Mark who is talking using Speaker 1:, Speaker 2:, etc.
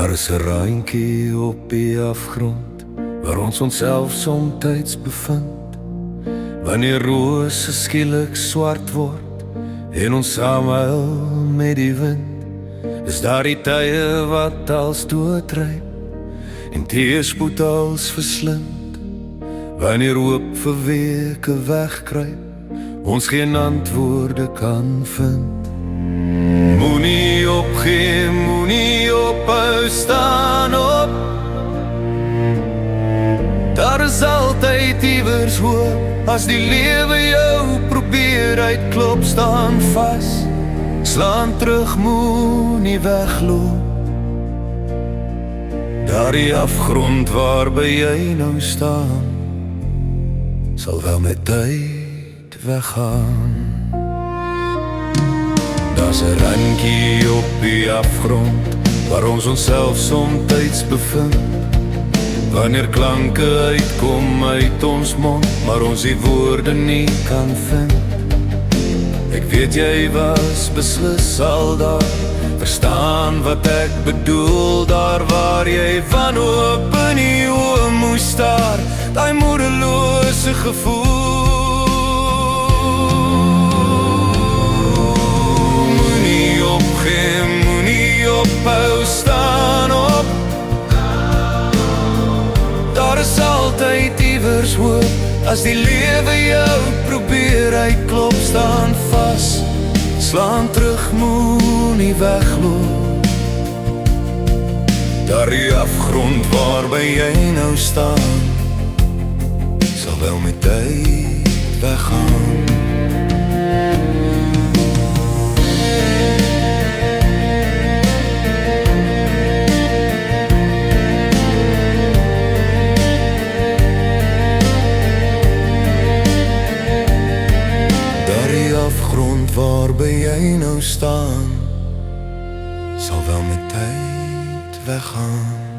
Speaker 1: Daar is 'n raintjie op die afgrond waar ons onsself somtyds bevind. Wanneer rose skielik swart word en ons saamhuil met die wind, is daar die tye wat als doodryp en teëspoed als verslind. Wanneer hoop vir weke wegkruip, ons geen antwoorde kan vind. Moenie opgee, moenie ophou, staan op. Daar is altyd iewers hoop. As die lewe jou probeer uitklop, staan vas. Slaan terug, moenie wegloop. Daar die afgrond waarby jy nou staan, sal wel met tyd weggaan. Daar's 'n randjie op die afgrond waar ons onsself somtyds bevind. Wanneer klanke uitkom uit ons mond, maar ons die woorde nie kan vind. Ek weet jy was beslis al daar, verstaan wat ek bedoel. Daar waar jy wanhoop in die oë moes staar, daai moedelose gevoel. Moenie ophou, staan op. Daar is altyd iewers hoop. As die lewe jou probeer uitklop, staan vas. Slaan terug, moenie wegloop. Daar die afgrond waarby jy nou staan, sal wel met tyd weggaan. Waarby jy nou staan, sal wel met tyd weggaan.